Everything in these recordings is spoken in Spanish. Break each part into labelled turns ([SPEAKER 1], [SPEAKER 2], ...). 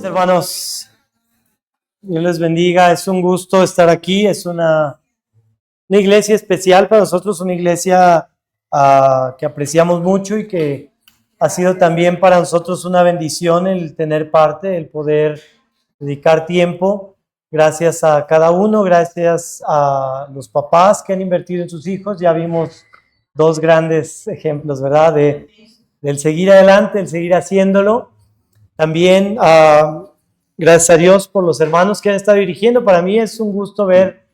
[SPEAKER 1] Hermanos, Dios les bendiga. Es un gusto estar aquí. Es una iglesia especial para nosotros, una iglesia que apreciamos mucho y que ha sido también para nosotros una bendición el tener parte, el poder dedicar tiempo. Gracias a cada uno, gracias a los papás que han invertido en sus hijos. Ya vimos dos grandes ejemplos, ¿verdad? Del seguir adelante, el seguir haciéndolo. También, gracias a Dios por los hermanos que han estado dirigiendo. Para mí es un gusto ver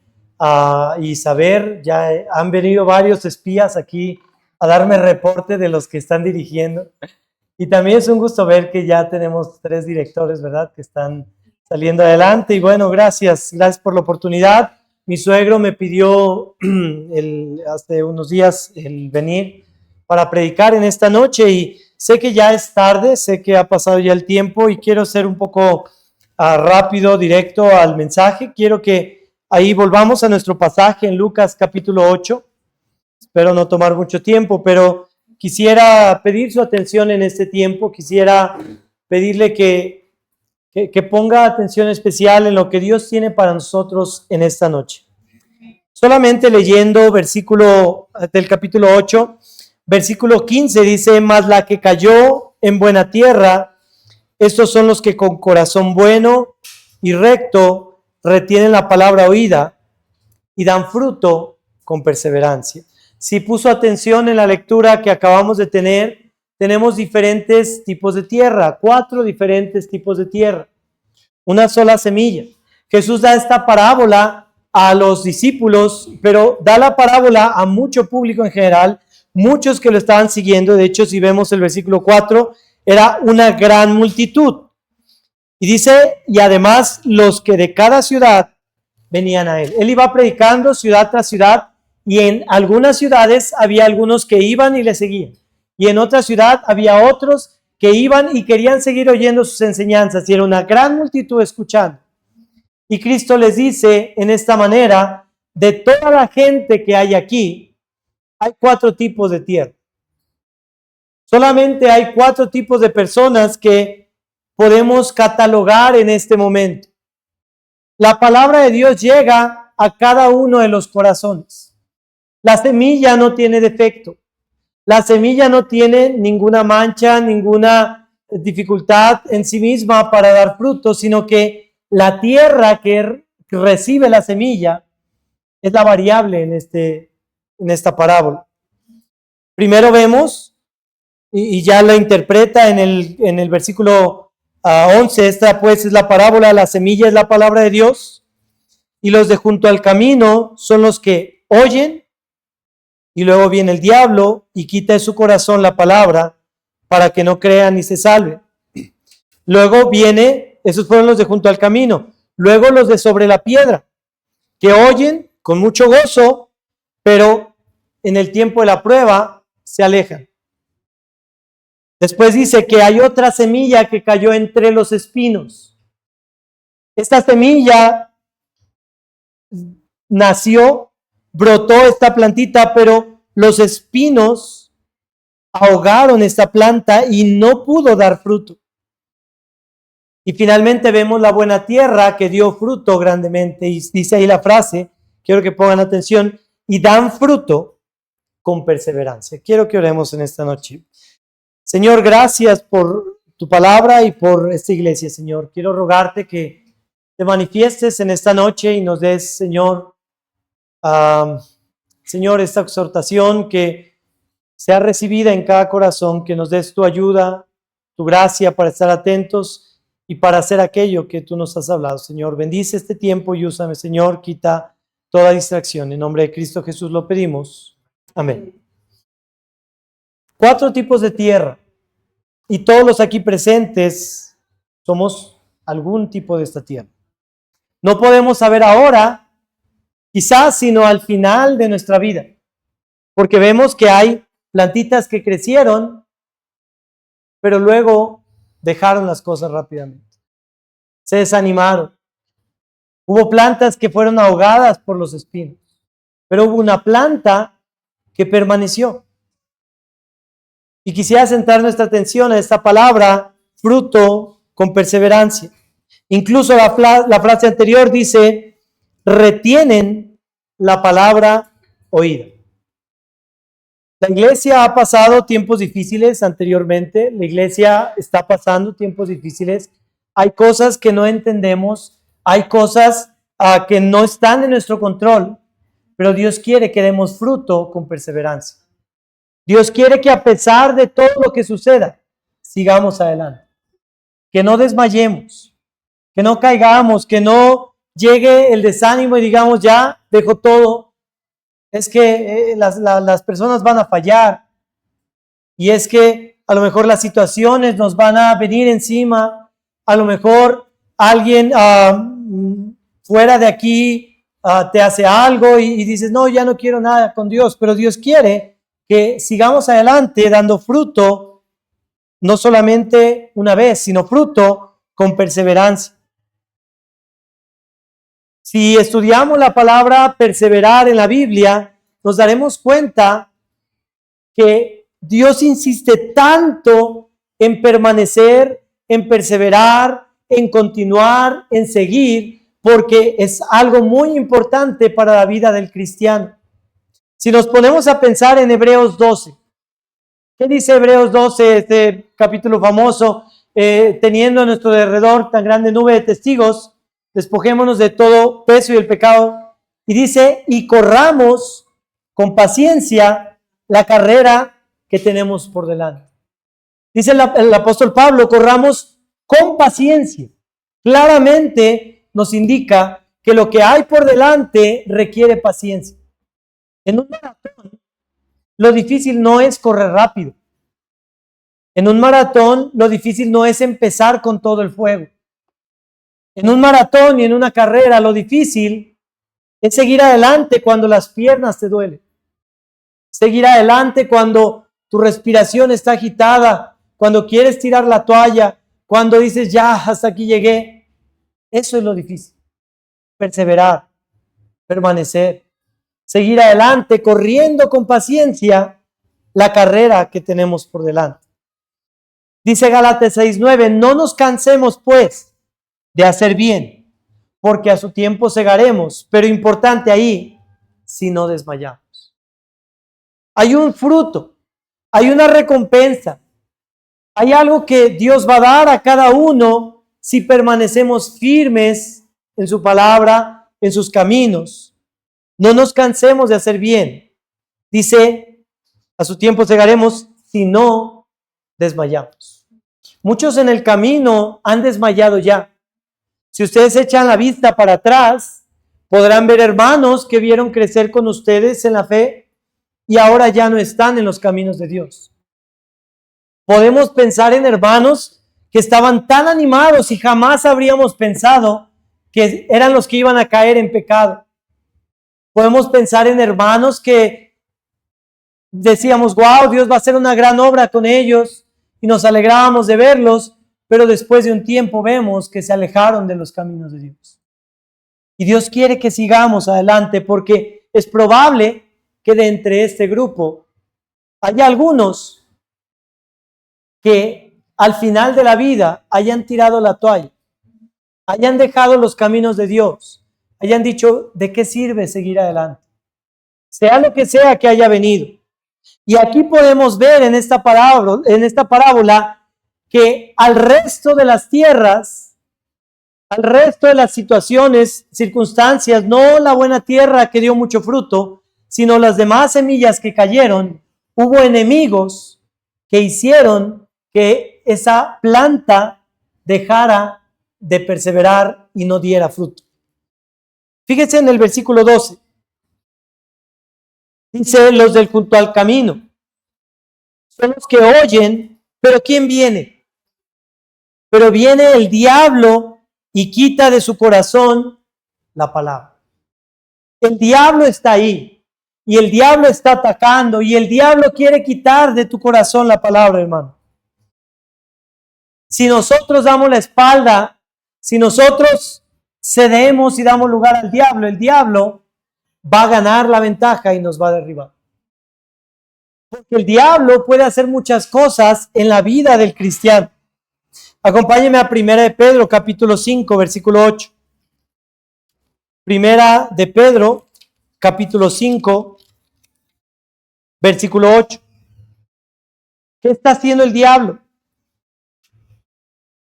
[SPEAKER 1] y saber, ya han venido varios espías aquí a darme reporte de los que están dirigiendo. Y también es un gusto ver que ya tenemos 3 directores, ¿verdad?, que están saliendo adelante. Y bueno, gracias por la oportunidad. Mi suegro me pidió hace unos días el venir para predicar en esta noche y sé que ya es tarde, sé que ha pasado ya el tiempo y quiero ser un poco rápido, directo al mensaje. Quiero que ahí volvamos a nuestro pasaje en Lucas capítulo 8. Espero no tomar mucho tiempo, pero quisiera pedir su atención en este tiempo. Quisiera pedirle que ponga atención especial en lo que Dios tiene para nosotros en esta noche. Solamente leyendo versículo del capítulo 8, versículo 15 dice: mas la que cayó en buena tierra, estos son los que con corazón bueno y recto retienen la palabra oída y dan fruto con perseverancia. Si puso atención en la lectura que acabamos de tener, tenemos diferentes tipos de tierra, 4 diferentes tipos de tierra, una sola semilla. Jesús da esta parábola a los discípulos, pero da la parábola a mucho público en general, muchos que lo estaban siguiendo. De hecho, si vemos el versículo 4, era una gran multitud. Y dice, y además los que de cada ciudad venían a él. Él iba predicando ciudad tras ciudad, y en algunas ciudades había algunos que iban y le seguían. Y en otra ciudad había otros que iban y querían seguir oyendo sus enseñanzas. Y era una gran multitud escuchando. Y Cristo les dice en esta manera: de toda la gente que hay aquí, hay 4 tipos de tierra. Solamente hay 4 tipos de personas que podemos catalogar en este momento. La palabra de Dios llega a cada uno de los corazones. La semilla no tiene defecto. La semilla no tiene ninguna mancha, ninguna dificultad en sí misma para dar fruto, sino que la tierra que recibe la semilla es la variable en esta parábola. Primero vemos, y ya la interpreta en el versículo 11, esta pues es la parábola, la semilla es la palabra de Dios, y los de junto al camino son los que oyen, y luego viene el diablo y quita de su corazón la palabra para que no crean ni se salven. Luego esos fueron los de junto al camino. Luego los de sobre la piedra, que oyen con mucho gozo, pero en el tiempo de la prueba se alejan. Después dice que hay otra semilla que cayó entre los espinos. Esta semilla nació, brotó esta plantita, pero los espinos ahogaron esta planta y no pudo dar fruto. Y finalmente vemos la buena tierra que dio fruto grandemente. Y dice ahí la frase, quiero que pongan atención: y dan fruto con perseverancia. Quiero que oremos en esta noche. Señor, gracias por tu palabra y por esta iglesia, Señor. Quiero rogarte que te manifiestes en esta noche y nos des, Señor, Señor, esta exhortación que sea recibida en cada corazón, que nos des tu ayuda, tu gracia para estar atentos y para hacer aquello que tú nos has hablado, Señor. Bendice este tiempo y úsame, Señor. Quita toda distracción. En nombre de Cristo Jesús lo pedimos. Amén. 4 tipos de tierra, y todos los aquí presentes somos algún tipo de esta tierra. No podemos saber ahora, quizás, sino al final de nuestra vida, porque vemos que hay plantitas que crecieron, pero luego dejaron las cosas rápidamente. Se desanimaron. Hubo plantas que fueron ahogadas por los espinos, pero hubo una planta que permaneció. Y quisiera centrar nuestra atención a esta palabra, fruto con perseverancia. Incluso la frase anterior dice, retienen la palabra oída. La iglesia ha pasado tiempos difíciles anteriormente, la iglesia está pasando tiempos difíciles, hay cosas que no entendemos, hay cosas que no están en nuestro control, pero Dios quiere que demos fruto con perseverancia. Dios quiere que a pesar de todo lo que suceda, sigamos adelante, que no desmayemos, que no caigamos, que no llegue el desánimo y digamos ya, dejo todo, es que las personas van a fallar y es que a lo mejor las situaciones nos van a venir encima, a lo mejor alguien fuera de aquí te hace algo y dices, no, ya no quiero nada con Dios, pero Dios quiere que sigamos adelante dando fruto, no solamente una vez, sino fruto con perseverancia. Si estudiamos la palabra perseverar en la Biblia, nos daremos cuenta que Dios insiste tanto en permanecer, en perseverar, en continuar, en seguir, porque es algo muy importante para la vida del cristiano. Si nos ponemos a pensar en Hebreos 12, ¿qué dice Hebreos 12, este capítulo famoso? Teniendo a nuestro alrededor tan grande nube de testigos, despojémonos de todo peso y el pecado. Y dice, y corramos con paciencia la carrera que tenemos por delante. Dice el apóstol Pablo, corramos con paciencia. Claramente nos indica que lo que hay por delante requiere paciencia. En un maratón, lo difícil no es correr rápido. En un maratón, lo difícil no es empezar con todo el fuego. En un maratón y en una carrera, lo difícil es seguir adelante cuando las piernas te duelen. Seguir adelante cuando tu respiración está agitada, cuando quieres tirar la toalla, cuando dices, ya, hasta aquí llegué. Eso es lo difícil. Perseverar, permanecer. Seguir adelante, corriendo con paciencia la carrera que tenemos por delante. Dice Gálatas 6:9, no nos cansemos pues de hacer bien, porque a su tiempo segaremos, pero importante ahí, si no desmayamos. Hay un fruto, hay una recompensa, hay algo que Dios va a dar a cada uno si permanecemos firmes en su palabra, en sus caminos. No nos cansemos de hacer bien. Dice, a su tiempo segaremos si no desmayamos. Muchos en el camino han desmayado ya. Si ustedes echan la vista para atrás, podrán ver hermanos que vieron crecer con ustedes en la fe y ahora ya no están en los caminos de Dios. Podemos pensar en hermanos que estaban tan animados y jamás habríamos pensado que eran los que iban a caer en pecado. Podemos pensar en hermanos que decíamos, wow, Dios va a hacer una gran obra con ellos y nos alegrábamos de verlos, pero después de un tiempo vemos que se alejaron de los caminos de Dios. Y Dios quiere que sigamos adelante porque es probable que de entre este grupo haya algunos que al final de la vida hayan tirado la toalla, hayan dejado los caminos de Dios, hayan dicho, ¿de qué sirve seguir adelante? Sea lo que sea que haya venido. Y aquí podemos ver en esta parábola que al resto de las tierras, al resto de las situaciones, circunstancias, no la buena tierra que dio mucho fruto, sino las demás semillas que cayeron, hubo enemigos que hicieron que esa planta dejara de perseverar y no diera fruto. Fíjense en el versículo 12. Dice, los del junto al camino son los que oyen, pero ¿quién viene? Pero viene el diablo y quita de su corazón la palabra. El diablo está ahí y el diablo está atacando y el diablo quiere quitar de tu corazón la palabra, hermano. Si nosotros damos la espalda, si nosotros cedemos y damos lugar al diablo, el diablo va a ganar la ventaja y nos va a derribar. Porque el diablo puede hacer muchas cosas en la vida del cristiano. Acompáñeme a Primera de Pedro, capítulo 5, versículo 8. Primera de Pedro, capítulo 5, versículo 8. ¿Qué está haciendo el diablo?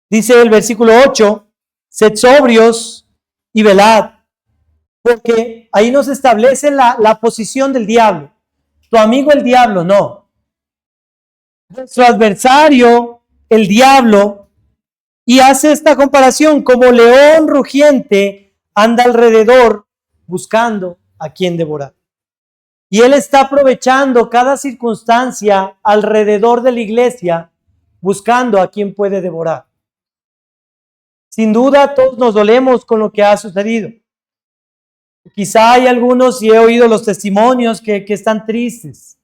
[SPEAKER 1] Dice el versículo 8, sed sobrios y velad, porque ahí nos establece la posición del diablo. Tu amigo el diablo, no. Nuestro adversario, el diablo, y hace esta comparación: como león rugiente anda alrededor buscando a quien devorar. Y él está aprovechando cada circunstancia alrededor de la iglesia, buscando a quien puede devorar. Sin duda, todos nos dolemos con lo que ha sucedido. Quizá hay algunos, y he oído los testimonios, que están tristes,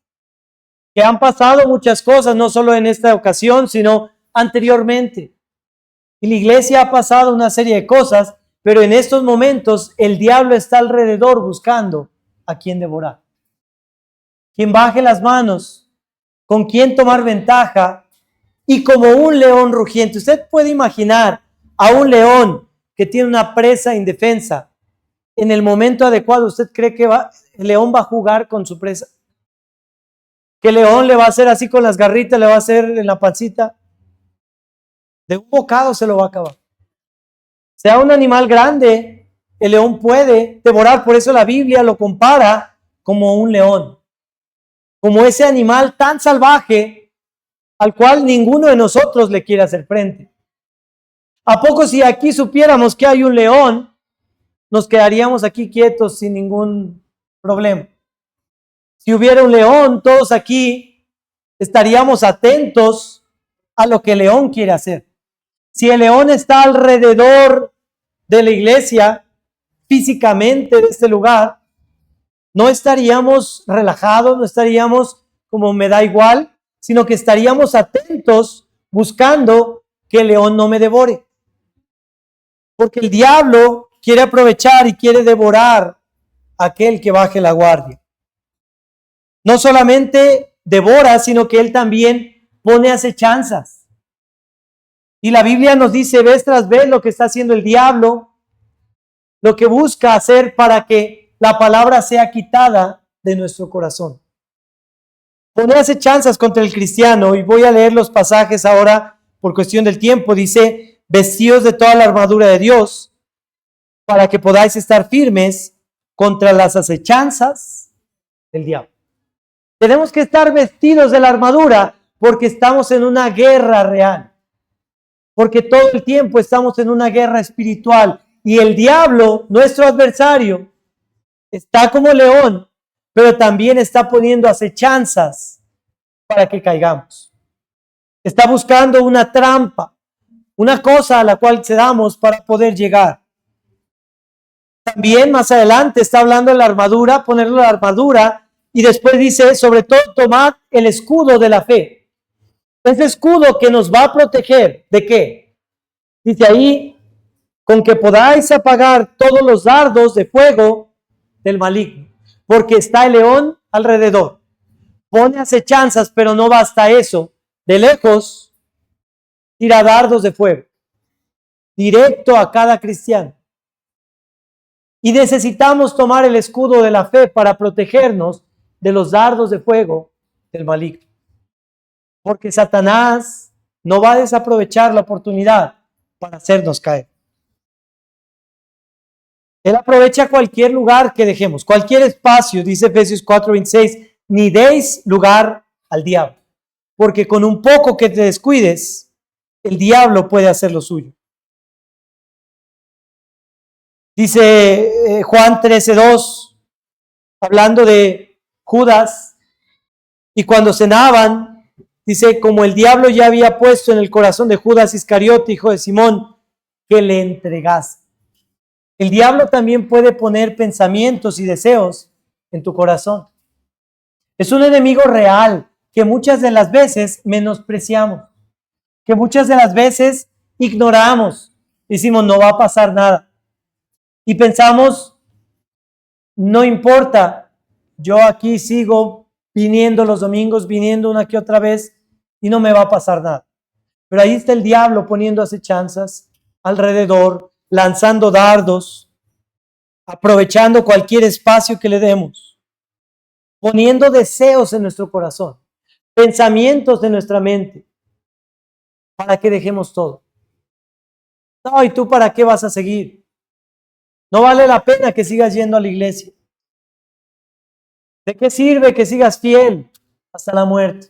[SPEAKER 1] que han pasado muchas cosas, no solo en esta ocasión, sino anteriormente. Y la iglesia ha pasado una serie de cosas, pero en estos momentos el diablo está alrededor buscando a quien devorar. Quien baje las manos, con quien tomar ventaja, y como un león rugiente. Usted puede imaginar a un león que tiene una presa indefensa. En el momento adecuado, ¿usted cree que el león va a jugar con su presa? ¿Que el león le va a hacer así con las garritas, le va a hacer en la pancita? De un bocado se lo va a acabar. Sea un animal grande, el león puede devorar. Por eso la Biblia lo compara como un león, como ese animal tan salvaje al cual ninguno de nosotros le quiere hacer frente. ¿A poco si aquí supiéramos que hay un león, nos quedaríamos aquí quietos sin ningún problema? Si hubiera un león, todos aquí estaríamos atentos a lo que el león quiere hacer. Si el león está alrededor de la iglesia, físicamente de este lugar, no estaríamos relajados, no estaríamos como me da igual, sino que estaríamos atentos buscando que el león no me devore. Porque el diablo quiere aprovechar y quiere devorar a aquel que baje la guardia. No solamente devora, sino que él también pone acechanzas. Y la Biblia nos dice vez tras vez lo que está haciendo el diablo, lo que busca hacer para que la palabra sea quitada de nuestro corazón. Pone acechanzas contra el cristiano, y voy a leer los pasajes ahora por cuestión del tiempo. Dice: vestidos de toda la armadura de Dios, para que podáis estar firmes contra las acechanzas del diablo. Tenemos que estar vestidos de la armadura porque estamos en una guerra real. Porque todo el tiempo estamos en una guerra espiritual. Y el diablo, nuestro adversario, está como león, pero también está poniendo acechanzas para que caigamos. Está buscando una trampa, una cosa a la cual cedamos para poder llegar. También más adelante está hablando de la armadura, ponerle la armadura, y después dice: sobre todo tomad el escudo de la fe. Ese escudo que nos va a proteger, ¿de qué? Dice ahí: con que podáis apagar todos los dardos de fuego del maligno, porque está el león alrededor. Pone acechanzas, pero no basta eso. De lejos tira dardos de fuego, directo a cada cristiano. Y necesitamos tomar el escudo de la fe para protegernos de los dardos de fuego del maligno. Porque Satanás no va a desaprovechar la oportunidad para hacernos caer. Él aprovecha cualquier lugar que dejemos, cualquier espacio. Dice Efesios 4:26, ni deis lugar al diablo, porque con un poco que te descuides, el diablo puede hacer lo suyo. Dice Juan 13:2, hablando de Judas, y cuando cenaban, dice: como el diablo ya había puesto en el corazón de Judas Iscariote, hijo de Simón, que le entregase. El diablo también puede poner pensamientos y deseos en tu corazón. Es un enemigo real que muchas de las veces menospreciamos, que muchas de las veces ignoramos. Decimos: no va a pasar nada. Y pensamos: no importa, yo aquí sigo viniendo los domingos, viniendo una que otra vez, y no me va a pasar nada. Pero ahí está el diablo poniendo acechanzas alrededor, lanzando dardos, aprovechando cualquier espacio que le demos, poniendo deseos en nuestro corazón, pensamientos en nuestra mente, para que dejemos todo. No, ¿y tú para qué vas a seguir? No vale la pena que sigas yendo a la iglesia. ¿De qué sirve que sigas fiel hasta la muerte?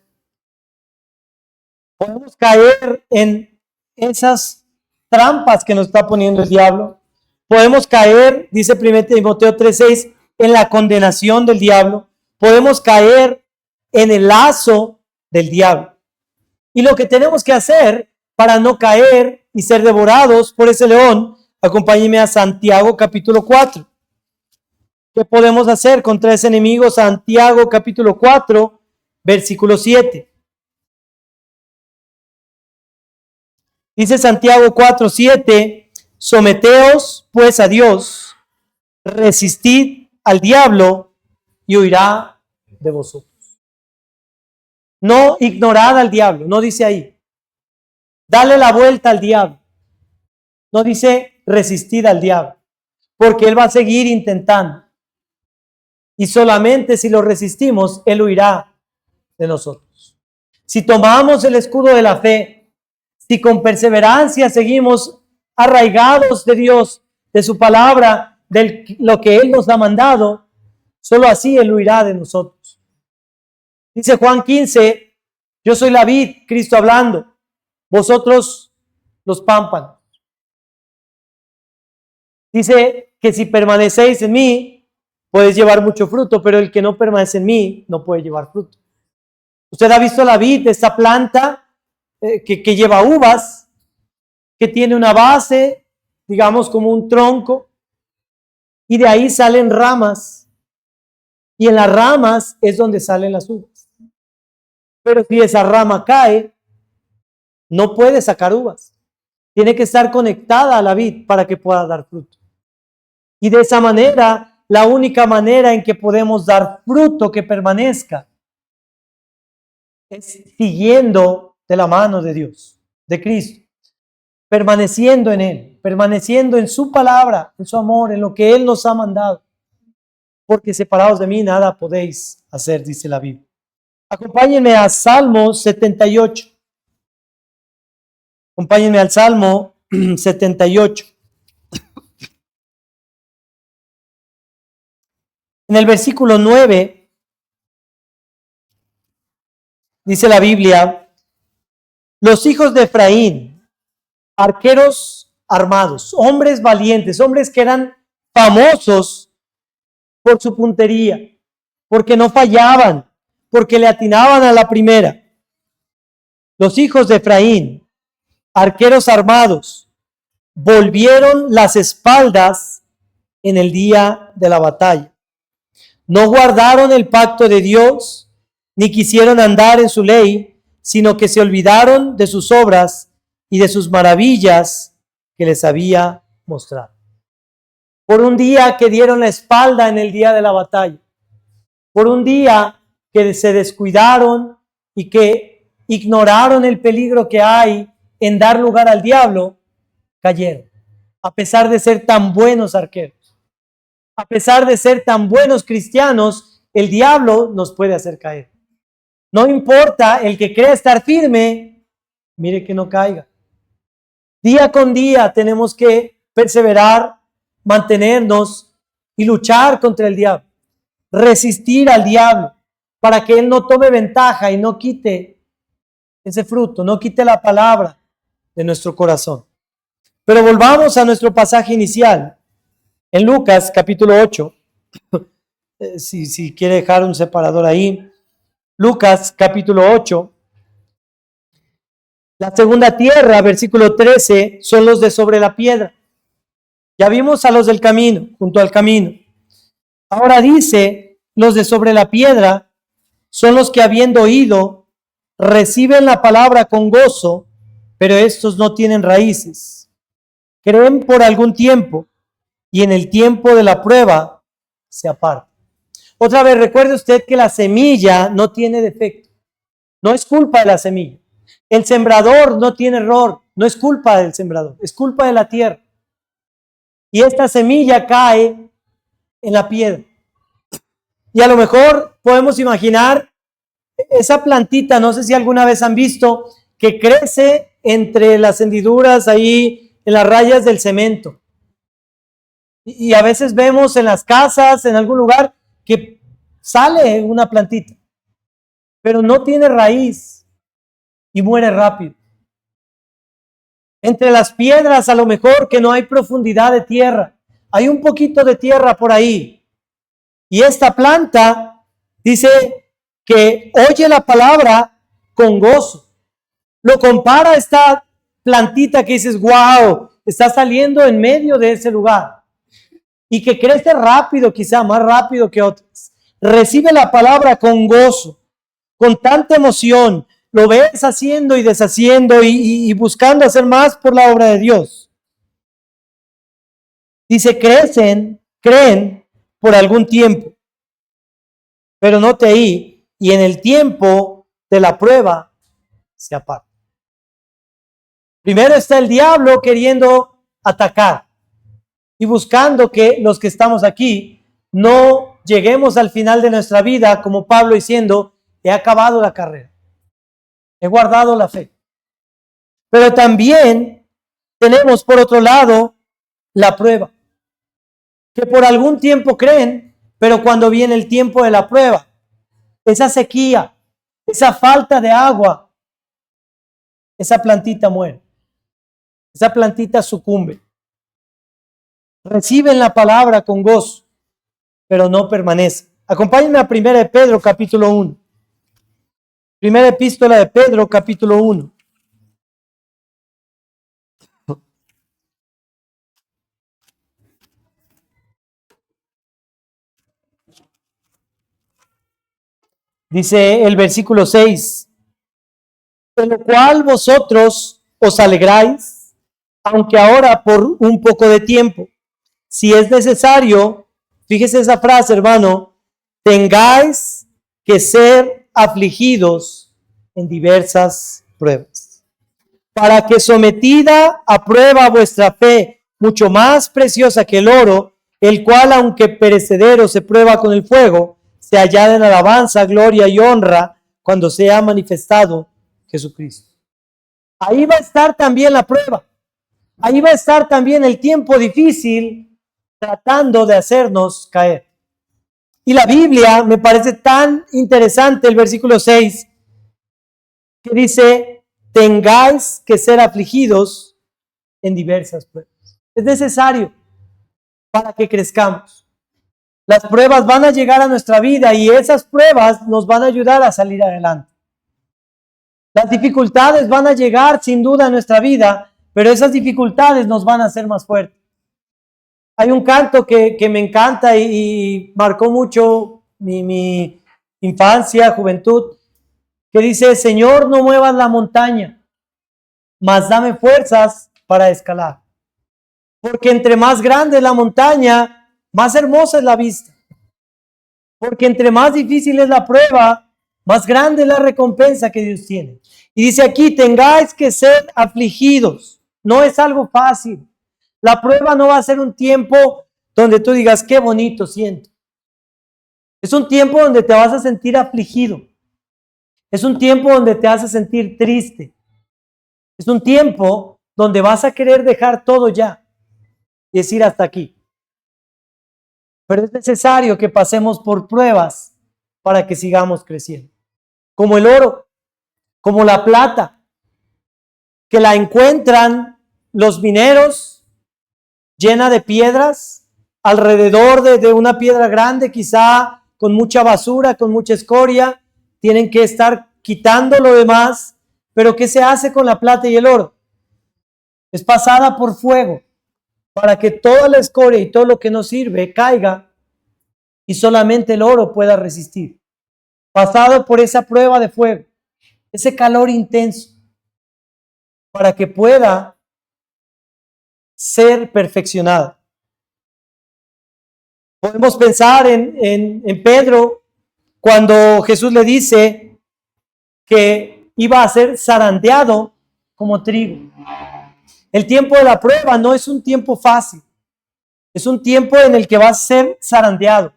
[SPEAKER 1] Podemos caer en esas trampas que nos está poniendo el diablo. Podemos caer, dice 1 Timoteo 3:6, en la condenación del diablo. Podemos caer en el lazo del diablo. Y lo que tenemos que hacer para no caer y ser devorados por ese león, acompáñenme a Santiago capítulo 4. ¿Qué podemos hacer contra ese enemigo? Santiago capítulo 4, versículo 7. Dice Santiago 4:7, someteos pues a Dios, resistid al diablo y huirá de vosotros. No ignorad al diablo, no dice ahí. Dale la vuelta al diablo. No dice resistid al diablo, porque él va a seguir intentando. Y solamente si lo resistimos, él huirá de nosotros. Si tomamos el escudo de la fe, si con perseverancia seguimos arraigados de Dios, de su palabra, de lo que Él nos ha mandado, solo así Él huirá de nosotros. Dice Juan 15, yo soy la vid, Cristo hablando, vosotros los pámpanos. Dice que si permanecéis en mí, podéis llevar mucho fruto, pero el que no permanece en mí no puede llevar fruto. Usted ha visto la vid, esta planta que lleva uvas, que tiene una base, digamos como un tronco, y de ahí salen ramas, y en las ramas es donde salen las uvas. Pero si esa rama cae, no puede sacar uvas. Tiene que estar conectada a la vid para que pueda dar fruto. Y de esa manera, la única manera en que podemos dar fruto que permanezca es siguiendo de la mano de Dios, de Cristo, permaneciendo en Él, permaneciendo en su palabra, en su amor, en lo que Él nos ha mandado. Porque separados de mí nada podéis hacer, dice la Biblia. Acompáñenme a Salmo 78. Acompáñenme al Salmo 78. En el versículo 9 dice la Biblia, los hijos de Efraín, arqueros armados, hombres valientes, hombres que eran famosos por su puntería, porque no fallaban, porque le atinaban a la primera. Los hijos de Efraín, arqueros armados, volvieron las espaldas en el día de la batalla. No guardaron el pacto de Dios, ni quisieron andar en su ley, sino que se olvidaron de sus obras y de sus maravillas que les había mostrado. Por un día que dieron la espalda en el día de la batalla, por un día que se descuidaron y que ignoraron el peligro que hay en dar lugar al diablo, cayeron, a pesar de ser tan buenos arqueros. A pesar de ser tan buenos cristianos, el diablo nos puede hacer caer. No importa, el que crea estar firme, mire que no caiga. Día con día tenemos que perseverar, mantenernos y luchar contra el diablo. Resistir al diablo para que él no tome ventaja y no quite ese fruto, no quite la palabra de nuestro corazón. Pero volvamos a nuestro pasaje inicial. En Lucas capítulo 8, si quiere dejar un separador ahí, Lucas capítulo 8, la segunda tierra, versículo 13, son los de sobre la piedra. Ya vimos a los del camino, junto al camino. Ahora dice, los de sobre la piedra son los que habiendo oído, reciben la palabra con gozo, pero estos no tienen raíces. Creen por algún tiempo, y en el tiempo de la prueba se aparta. Otra vez, recuerde usted que la semilla no tiene defecto. No es culpa de la semilla. El sembrador no tiene error, no es culpa del sembrador, es culpa de la tierra. Y esta semilla cae en la piedra. Y a lo mejor podemos imaginar esa plantita, no sé si alguna vez han visto, que crece entre las hendiduras ahí en las rayas del cemento. Y a veces vemos en las casas, en algún lugar, que sale una plantita, pero no tiene raíz y muere rápido. Entre las piedras, a lo mejor que no hay profundidad de tierra, hay un poquito de tierra por ahí. Y esta planta dice que oye la palabra con gozo. Lo compara a esta plantita que dices, wow, está saliendo en medio de ese lugar. Y que crece rápido, quizá más rápido que otras. Recibe la palabra con gozo, con tanta emoción. Lo ves haciendo y deshaciendo y buscando hacer más por la obra de Dios. Dice, creen por algún tiempo. Pero note ahí, y en el tiempo de la prueba se aparta. Primero está el diablo queriendo atacar y buscando que los que estamos aquí no lleguemos al final de nuestra vida como Pablo diciendo, he acabado la carrera, he guardado la fe. Pero también tenemos por otro lado la prueba, que por algún tiempo creen, pero cuando viene el tiempo de la prueba, esa sequía, esa falta de agua, esa plantita muere, esa plantita sucumbe. Reciben la palabra con gozo, pero no permanece. Acompáñenme a 1 de Pedro, capítulo 1. Primera epístola de Pedro, capítulo 1. Dice el versículo 6, de lo cual vosotros os alegráis, aunque ahora por un poco de tiempo, si es necesario, fíjese esa frase, hermano, tengáis que ser afligidos en diversas pruebas, para que sometida a prueba vuestra fe, mucho más preciosa que el oro, el cual aunque perecedero se prueba con el fuego, se añade en alabanza, gloria y honra cuando sea manifestado Jesucristo. Ahí va a estar también la prueba. Ahí va a estar también el tiempo difícil tratando de hacernos caer. Y la Biblia me parece tan interesante el versículo 6 que dice, tengáis que ser afligidos en diversas pruebas. Es necesario para que crezcamos. Las pruebas van a llegar a nuestra vida y esas pruebas nos van a ayudar a salir adelante. Las dificultades van a llegar sin duda a nuestra vida, pero esas dificultades nos van a hacer más fuertes. Hay un canto que me encanta y marcó mucho mi infancia, juventud, que dice, Señor, no muevas la montaña, mas dame fuerzas para escalar. Porque entre más grande es la montaña, más hermosa es la vista. Porque entre más difícil es la prueba, más grande es la recompensa que Dios tiene. Y dice aquí, tengáis que ser afligidos. No es algo fácil. La prueba no va a ser un tiempo donde tú digas, qué bonito siento. Es un tiempo donde te vas a sentir afligido. Es un tiempo donde te vas a sentir triste. Es un tiempo donde vas a querer dejar todo ya y decir hasta aquí. Pero es necesario que pasemos por pruebas para que sigamos creciendo. Como el oro, como la plata, que la encuentran los mineros llena de piedras, alrededor de una piedra grande, quizá con mucha basura, con mucha escoria, tienen que estar quitando lo demás, pero ¿qué se hace con la plata y el oro? Es pasada por fuego para que toda la escoria y todo lo que no sirve caiga y solamente el oro pueda resistir. Pasado por esa prueba de fuego, ese calor intenso, para que pueda ser perfeccionado. Podemos pensar en Pedro cuando Jesús le dice que iba a ser zarandeado como trigo. El tiempo de la prueba no es un tiempo fácil. Es un tiempo en el que vas a ser zarandeado,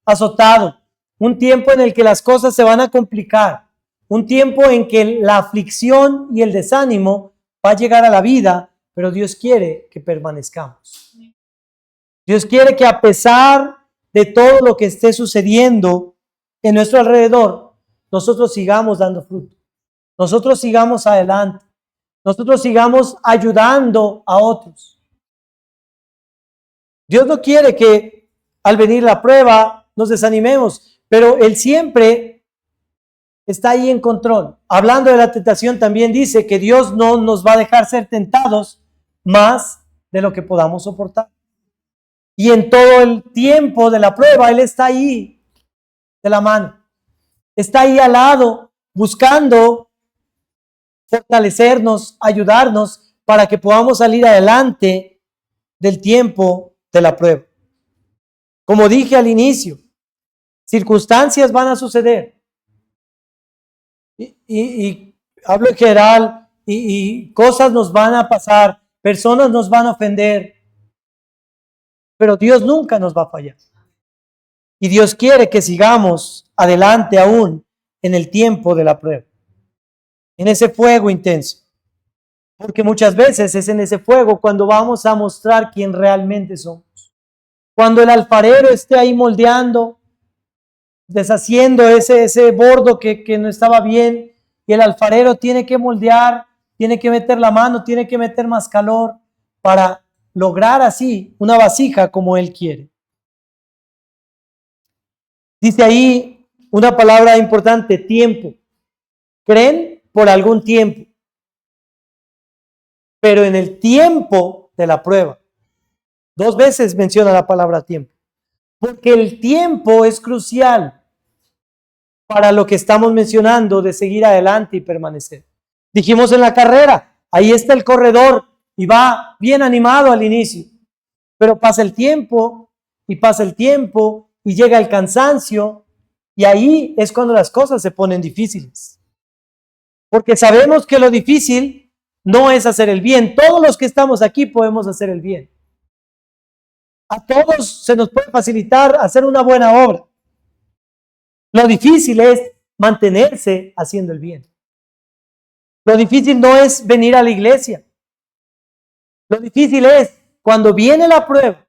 [SPEAKER 1] azotado. Un tiempo en el que las cosas se van a complicar. Un tiempo en que la aflicción y el desánimo va a llegar a la vida, pero Dios quiere que permanezcamos. Dios quiere que a pesar de todo lo que esté sucediendo en nuestro alrededor, nosotros sigamos dando fruto. Nosotros sigamos adelante. Nosotros sigamos ayudando a otros. Dios no quiere que al venir la prueba nos desanimemos, pero Él siempre está ahí en control. Hablando de la tentación, también dice que Dios no nos va a dejar ser tentados más de lo que podamos soportar. Y en todo el tiempo de la prueba, Él está ahí de la mano. Está ahí al lado, buscando fortalecernos, ayudarnos para que podamos salir adelante del tiempo de la prueba. Como dije al inicio, circunstancias van a suceder. Y hablo en general, y cosas nos van a pasar, personas nos van a ofender, pero Dios nunca nos va a fallar. Y Dios quiere que sigamos adelante aún en el tiempo de la prueba, en ese fuego intenso. Porque muchas veces es en ese fuego cuando vamos a mostrar quién realmente somos. Cuando el alfarero esté ahí moldeando, deshaciendo ese bordo que no estaba bien, y el alfarero tiene que moldear, tiene que meter la mano, tiene que meter más calor para lograr así una vasija como él quiere. Dice ahí una palabra importante, tiempo. Creen por algún tiempo, pero en el tiempo de la prueba. 2 veces menciona la palabra tiempo, porque el tiempo es crucial para lo que estamos mencionando de seguir adelante y permanecer. Dijimos en la carrera, ahí está el corredor y va bien animado al inicio, pero pasa el tiempo y llega el cansancio, y ahí es cuando las cosas se ponen difíciles. Porque sabemos que lo difícil no es hacer el bien. Todos los que estamos aquí podemos hacer el bien. A todos se nos puede facilitar hacer una buena obra. Lo difícil es mantenerse haciendo el bien. Lo difícil no es venir a la iglesia. Lo difícil es cuando viene la prueba,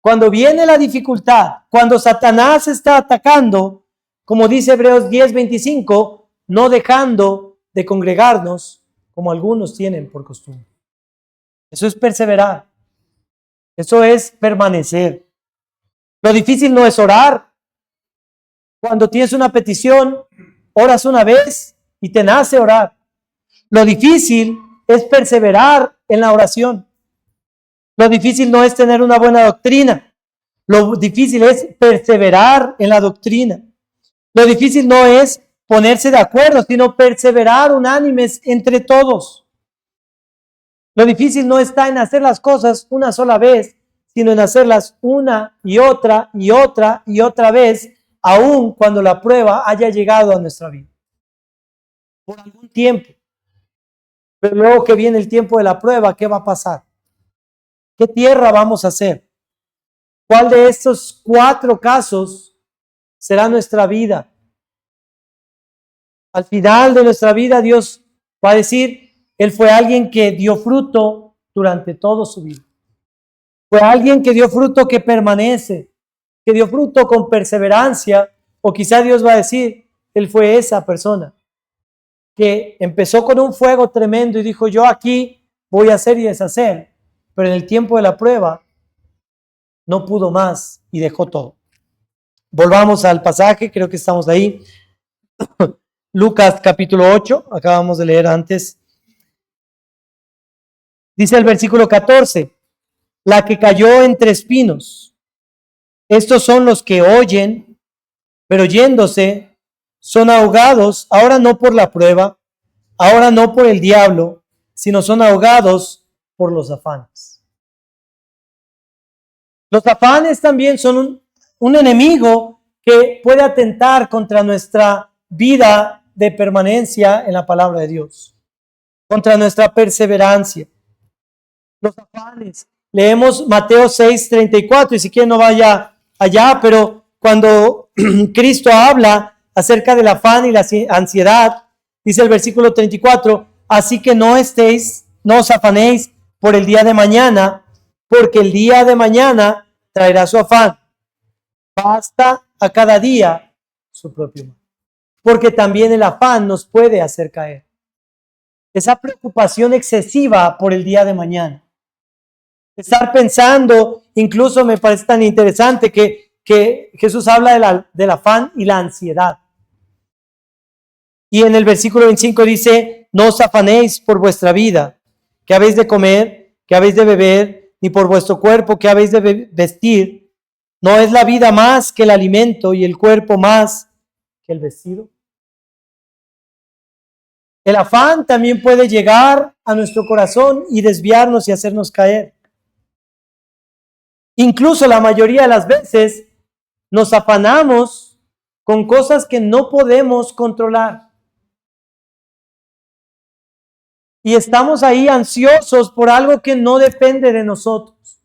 [SPEAKER 1] cuando viene la dificultad, cuando Satanás está atacando, como dice Hebreos 10:25, no dejando de congregarnos como algunos tienen por costumbre. Eso es perseverar. Eso es permanecer. Lo difícil no es orar. Cuando tienes una petición, oras una vez y te nace orar. Lo difícil es perseverar en la oración. Lo difícil no es tener una buena doctrina. Lo difícil es perseverar en la doctrina. Lo difícil no es ponerse de acuerdo, sino perseverar unánimes entre todos. Lo difícil no está en hacer las cosas una sola vez, sino en hacerlas una y otra y otra y otra vez, aun cuando la prueba haya llegado a nuestra vida. Por algún tiempo. Pero luego que viene el tiempo de la prueba, ¿qué va a pasar? ¿Qué tierra vamos a hacer? ¿Cuál de estos 4 casos será nuestra vida? Al final de nuestra vida, Dios va a decir, Él fue alguien que dio fruto durante toda su vida. Fue alguien que dio fruto que permanece, que dio fruto con perseverancia, o quizá Dios va a decir, Él fue esa persona que empezó con un fuego tremendo y dijo, yo aquí voy a hacer y deshacer, pero en el tiempo de la prueba no pudo más y dejó todo. Volvamos al pasaje, creo que estamos ahí. Lucas capítulo 8, acabamos de leer antes. Dice el versículo 14, la que cayó entre espinos. Estos son los que oyen, pero yéndose son ahogados, ahora no por la prueba, ahora no por el diablo, sino son ahogados por los afanes. Los afanes también son un enemigo que puede atentar contra nuestra vida de permanencia en la palabra de Dios, contra nuestra perseverancia, los afanes. Leemos Mateo 6:34, y si quieren no vaya allá, pero cuando Cristo habla acerca del afán y la ansiedad, dice el versículo 34, así que no os afanéis por el día de mañana, porque el día de mañana traerá su afán. Basta a cada día su propio mal, porque también el afán nos puede hacer caer. Esa preocupación excesiva por el día de mañana. Estar pensando, incluso me parece tan interesante que Jesús habla del afán y la ansiedad. Y en el versículo 25 dice, no os afanéis por vuestra vida, que habéis de comer, que habéis de beber, ni por vuestro cuerpo, que habéis de vestir. ¿No es la vida más que el alimento y el cuerpo más que el vestido? El afán también puede llegar a nuestro corazón y desviarnos y hacernos caer. Incluso la mayoría de las veces nos afanamos con cosas que no podemos controlar. Y estamos ahí ansiosos por algo que no depende de nosotros.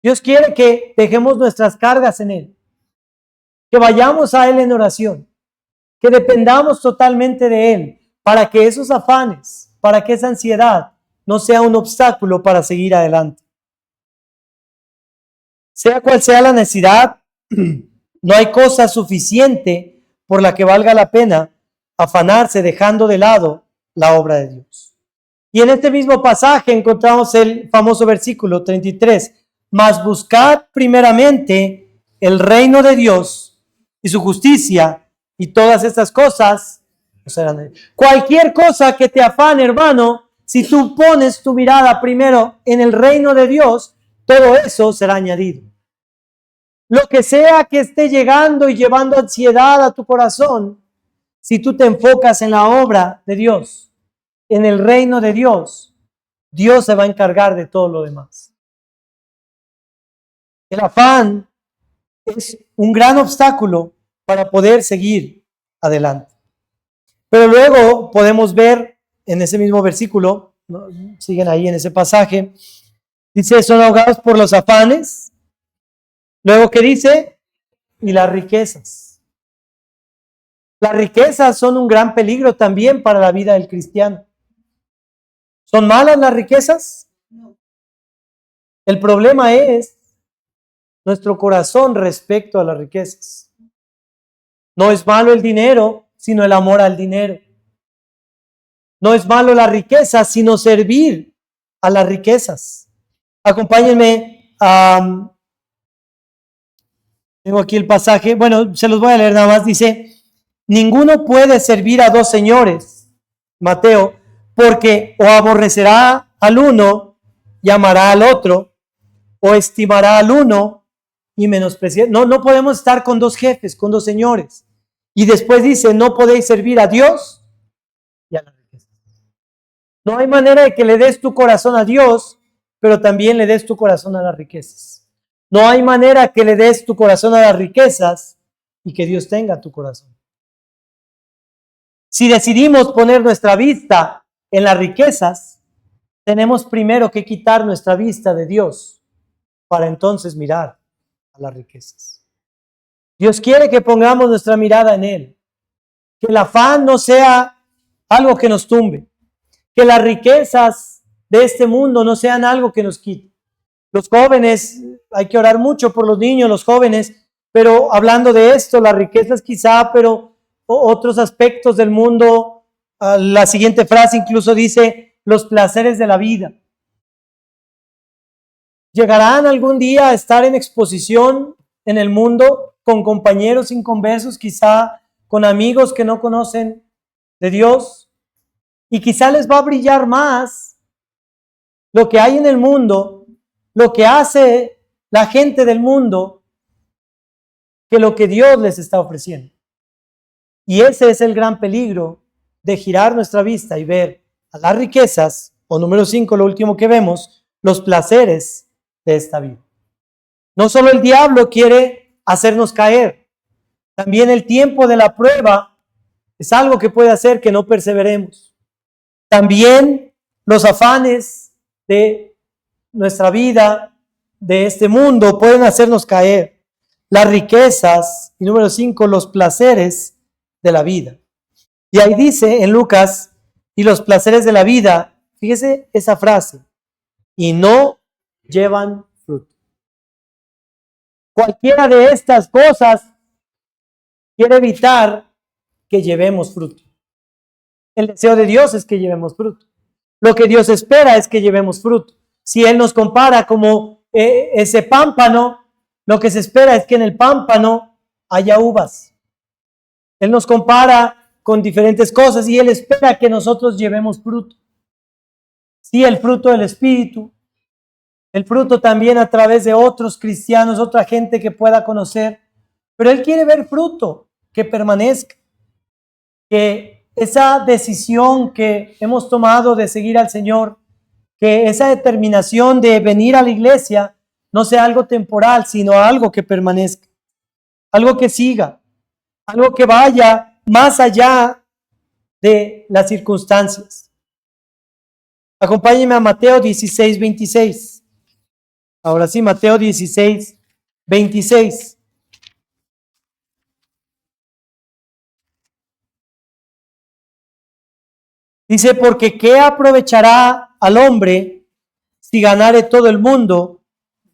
[SPEAKER 1] Dios quiere que dejemos nuestras cargas en Él, que vayamos a Él en oración, que dependamos totalmente de Él, para que esos afanes, para que esa ansiedad no sea un obstáculo para seguir adelante. Sea cual sea la necesidad, no hay cosa suficiente por la que valga la pena afanarse dejando de lado la obra de Dios. Y en este mismo pasaje encontramos el famoso versículo 33. Mas buscad primeramente el reino de Dios y su justicia, y todas estas cosas serán. Cualquier cosa que te afane, hermano, si tú pones tu mirada primero en el reino de Dios, todo eso será añadido. Lo que sea que esté llegando y llevando ansiedad a tu corazón, si tú te enfocas en la obra de Dios, en el reino de Dios, Dios se va a encargar de todo lo demás. El afán es un gran obstáculo para poder seguir adelante. Pero luego podemos ver en ese mismo versículo, ¿no? Siguen ahí en ese pasaje, dice, son ahogados por los afanes. Luego, ¿qué dice? Y las riquezas. Las riquezas son un gran peligro también para la vida del cristiano. ¿Son malas las riquezas? No. El problema es nuestro corazón respecto a las riquezas. No es malo el dinero, sino el amor al dinero. No es malo la riqueza, sino servir a las riquezas. Acompáñenme a... Tengo aquí el pasaje, bueno, se los voy a leer nada más. Dice, ninguno puede servir a dos señores, Mateo, porque o aborrecerá al uno y amará al otro, o estimará al uno y menospreciará. No podemos estar con dos jefes, con dos señores. Y después dice, no podéis servir a Dios y a la riqueza. No hay manera de que le des tu corazón a Dios, pero también le des tu corazón a las riquezas. No hay manera que le des tu corazón a las riquezas y que Dios tenga tu corazón. Si decidimos poner nuestra vista en las riquezas, tenemos primero que quitar nuestra vista de Dios para entonces mirar a las riquezas. Dios quiere que pongamos nuestra mirada en Él. Que el afán no sea algo que nos tumbe. Que las riquezas de este mundo no sean algo que nos quite. Los jóvenes, hay que orar mucho por los niños, los jóvenes, pero hablando de esto, las riquezas quizá, pero otros aspectos del mundo, la siguiente frase incluso dice, los placeres de la vida. ¿Llegarán algún día a estar en exposición en el mundo con compañeros inconversos, quizá con amigos que no conocen de Dios? Y quizá les va a brillar más lo que hay en el mundo, lo que hace la gente del mundo, que lo que Dios les está ofreciendo. Y ese es el gran peligro de girar nuestra vista y ver a las riquezas, o número 5, lo último que vemos, los placeres de esta vida. No solo el diablo quiere hacernos caer, también el tiempo de la prueba Es algo que puede hacer que no perseveremos. También los afanes de nuestra vida, de este mundo, pueden hacernos caer. Las riquezas, y número 5, los placeres de la vida. Y ahí dice en Lucas, y los placeres de la vida, fíjese esa frase, y no llevan fruto. Cualquiera de estas cosas quiere evitar que llevemos fruto. El deseo de Dios es que llevemos fruto. Lo que Dios espera es que llevemos fruto. Si Él nos compara como ese pámpano, lo que se espera es que en el pámpano haya uvas. Él nos compara con diferentes cosas y Él espera que nosotros llevemos fruto. Sí, el fruto del Espíritu, el fruto también a través de otros cristianos, otra gente que pueda conocer, pero Él quiere ver fruto que permanezca, que esa decisión que hemos tomado de seguir al Señor, que esa determinación de venir a la iglesia no sea algo temporal, sino algo que permanezca, algo que siga, algo que vaya más allá de las circunstancias. Acompáñenme a Mateo 16, 26. Ahora sí, Mateo 16, 26. Dice, porque ¿qué aprovechará al hombre si ganare todo el mundo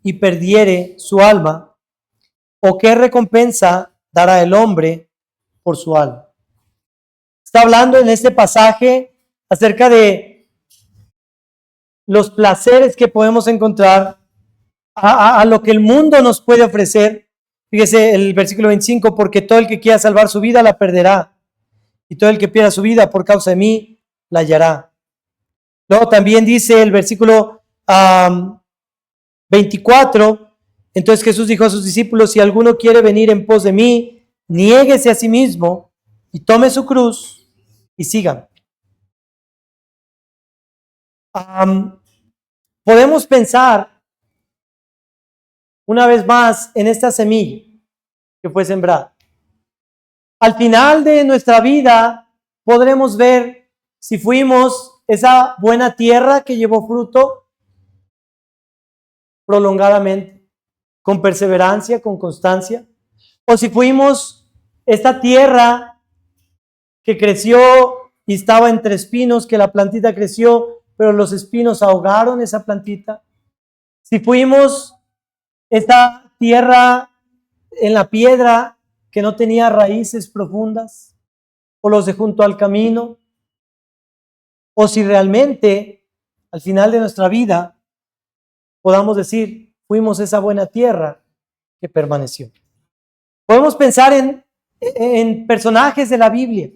[SPEAKER 1] y perdiere su alma? ¿O qué recompensa dará el hombre por su alma? Está hablando en este pasaje acerca de los placeres que podemos encontrar a lo que el mundo nos puede ofrecer. Fíjese el versículo 25, porque todo el que quiera salvar su vida la perderá, y todo el que pierda su vida por causa de mí la hallará. Luego también dice el versículo 24, entonces Jesús dijo a sus discípulos, si alguno quiere venir en pos de mí, niéguese a sí mismo y tome su cruz y sígame. Podemos pensar una vez más en esta semilla que fue sembrada. Al final de nuestra vida podremos ver si fuimos esa buena tierra que llevó fruto prolongadamente, con perseverancia, con constancia, o si fuimos esta tierra que creció y estaba entre espinos, que la plantita creció, pero los espinos ahogaron esa plantita. Si fuimos esta tierra en la piedra que no tenía raíces profundas, o los de junto al camino, o si realmente al final de nuestra vida podamos decir, fuimos esa buena tierra que permaneció. Podemos pensar en personajes de la Biblia.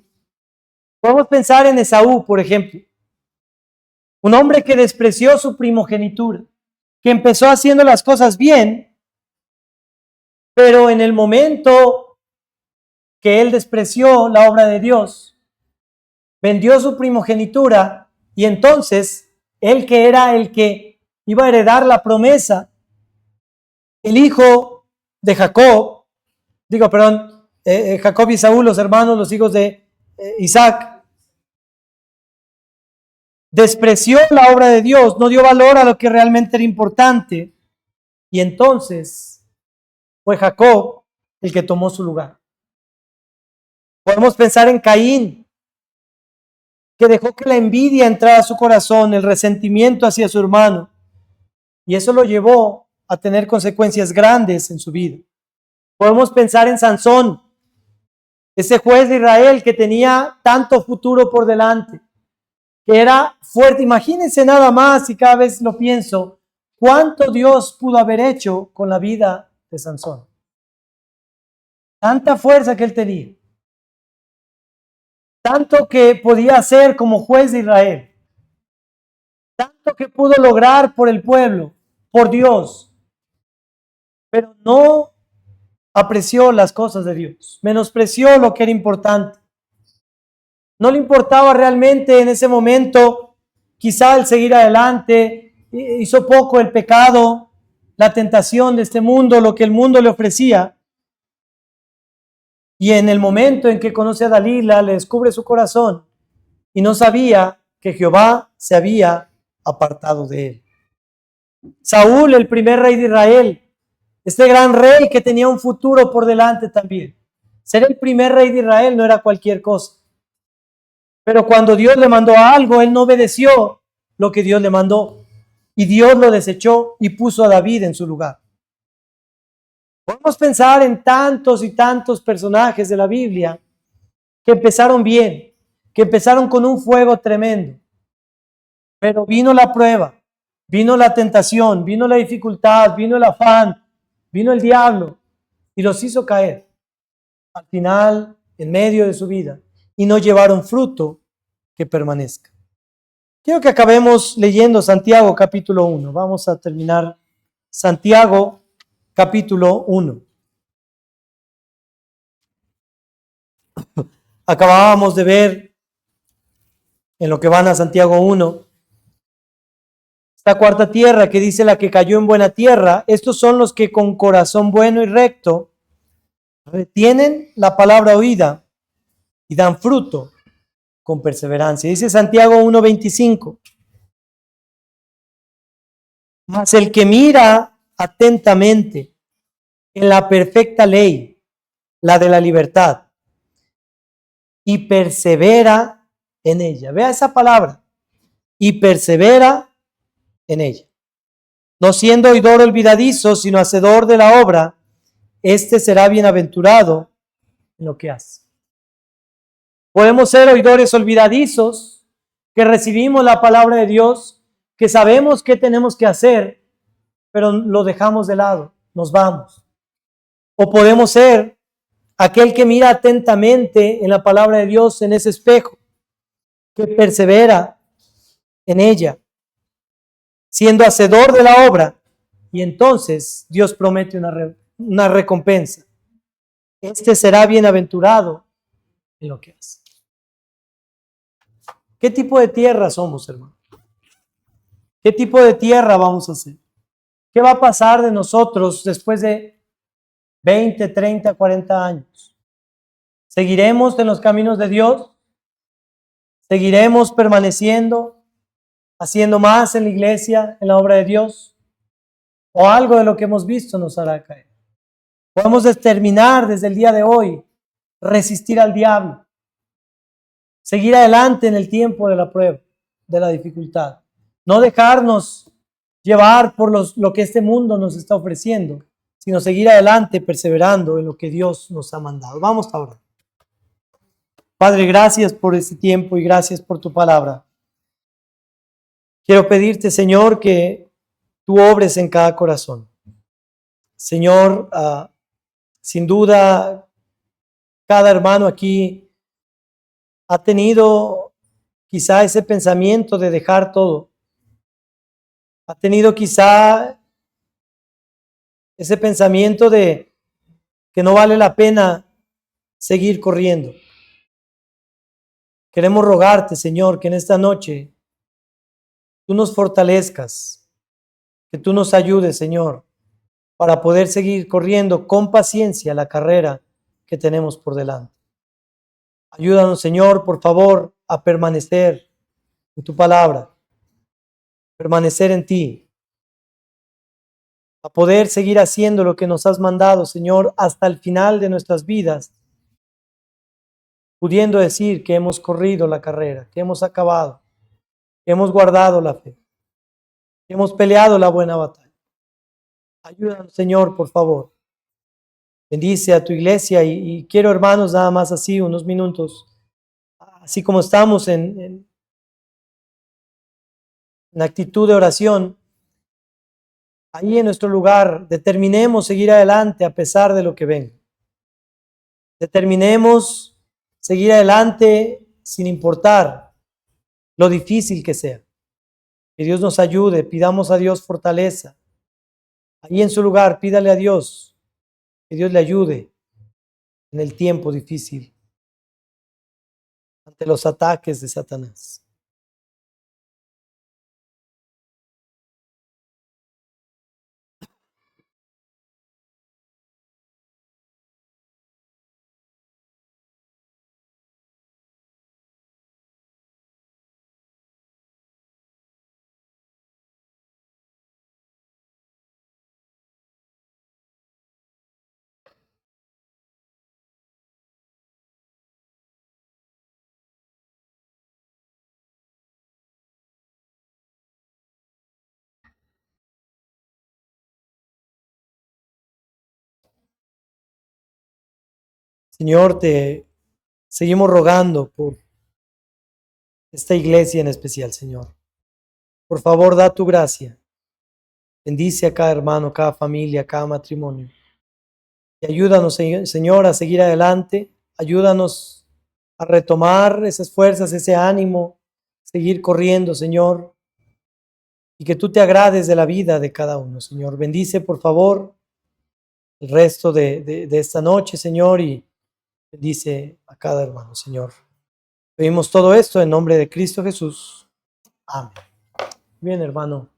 [SPEAKER 1] Podemos pensar en Esaú, por ejemplo, un hombre que despreció su primogenitura, que empezó haciendo las cosas bien, pero en el momento que él despreció la obra de Dios, vendió su primogenitura y entonces él, que era el que iba a heredar la promesa, el hijo de Jacob, Jacob y Saúl, los hermanos, los hijos de Isaac, despreció la obra de Dios, no dio valor a lo que realmente era importante, y entonces fue Jacob el que tomó su lugar. Podemos pensar en Caín, que dejó que la envidia entrara a su corazón, el resentimiento hacia su hermano, y eso lo llevó a tener consecuencias grandes en su vida. Podemos pensar en Sansón, ese juez de Israel que tenía tanto futuro por delante, que era fuerte. Imagínense nada más, y cada vez lo pienso, cuánto Dios pudo haber hecho con la vida de Sansón. Tanta fuerza que él tenía. Tanto que podía hacer como juez de Israel. Tanto que pudo lograr por el pueblo, por Dios. Pero no apreció las cosas de Dios. Menospreció lo que era importante. No le importaba realmente en ese momento quizá el seguir adelante. Hizo poco el pecado, la tentación de este mundo, lo que el mundo le ofrecía. Y en el momento en que conoce a Dalila, le descubre su corazón y no sabía que Jehová se había apartado de él. Saúl, el primer rey de Israel, este gran rey que tenía un futuro por delante también. Ser el primer rey de Israel no era cualquier cosa. Pero cuando Dios le mandó algo, él no obedeció lo que Dios le mandó. Y Dios lo desechó y puso a David en su lugar. Podemos pensar en tantos y tantos personajes de la Biblia que empezaron bien, que empezaron con un fuego tremendo. Pero vino la prueba, vino la tentación, vino la dificultad, vino el afán, vino el diablo y los hizo caer al final en medio de su vida y no llevaron fruto que permanezca. Quiero que acabemos leyendo Santiago capítulo 1. Vamos a terminar Santiago capítulo 1. Acabábamos de ver en lo que van a Santiago 1, esta cuarta tierra que dice la que cayó en buena tierra. Estos son los que con corazón bueno y recto retienen la palabra oída y dan fruto con perseverancia. Dice Santiago 1:25. Mas el que mira atentamente en la perfecta ley, la de la libertad, y persevera en ella. Vea esa palabra. Y persevera en ella. No siendo oidor olvidadizo, sino hacedor de la obra, este será bienaventurado en lo que hace. Podemos ser oidores olvidadizos, que recibimos la palabra de Dios, que sabemos qué tenemos que hacer, pero lo dejamos de lado, nos vamos. O podemos ser aquel que mira atentamente en la palabra de Dios, en ese espejo, que persevera en ella, siendo hacedor de la obra, y entonces Dios promete una recompensa. Este será bienaventurado en lo que hace. ¿Qué tipo de tierra somos, hermano? ¿Qué tipo de tierra vamos a hacer? ¿Qué va a pasar de nosotros después de 20, 30, 40 años? ¿Seguiremos en los caminos de Dios? ¿Seguiremos permaneciendo, haciendo más en la iglesia, en la obra de Dios? ¿O algo de lo que hemos visto nos hará caer? Podemos determinar desde el día de hoy resistir al diablo, seguir adelante en el tiempo de la prueba, de la dificultad, no dejarnos llevar por lo que este mundo nos está ofreciendo, sino seguir adelante perseverando en lo que Dios nos ha mandado. Vamos ahora. Padre, gracias por este tiempo y gracias por tu palabra. Quiero pedirte, Señor, que tú obres en cada corazón. Señor, sin duda, cada hermano aquí ha tenido quizá ese pensamiento de dejar todo. Ha tenido quizá ese pensamiento de que no vale la pena seguir corriendo. Queremos rogarte, Señor, que en esta noche tú nos fortalezcas, que tú nos ayudes, Señor, para poder seguir corriendo con paciencia la carrera que tenemos por delante. Ayúdanos, Señor, por favor, a permanecer en tu palabra, permanecer en ti, a poder seguir haciendo lo que nos has mandado, Señor, hasta el final de nuestras vidas, pudiendo decir que hemos corrido la carrera, que hemos acabado, que hemos guardado la fe, que hemos peleado la buena batalla. Ayúdanos, Señor, por favor. Bendice a tu iglesia y quiero, hermanos, nada más así, unos minutos, así como estamos en actitud de oración, ahí en nuestro lugar, determinemos seguir adelante a pesar de lo que venga. Determinemos seguir adelante sin importar lo difícil que sea. Que Dios nos ayude, pidamos a Dios fortaleza. Ahí en su lugar, pídale a Dios que Dios le ayude en el tiempo difícil ante los ataques de Satanás. Señor, te seguimos rogando por esta iglesia en especial, Señor. Por favor, da tu gracia. Bendice a cada hermano, cada familia, cada matrimonio. Y ayúdanos, Señor, a seguir adelante. Ayúdanos a retomar esas fuerzas, ese ánimo, seguir corriendo, Señor. Y que tú te agrades de la vida de cada uno, Señor. Bendice, por favor, el resto de esta noche, Señor, y bendice a cada hermano, Señor. Pedimos todo esto en nombre de Cristo Jesús. Amén. Bien, hermano.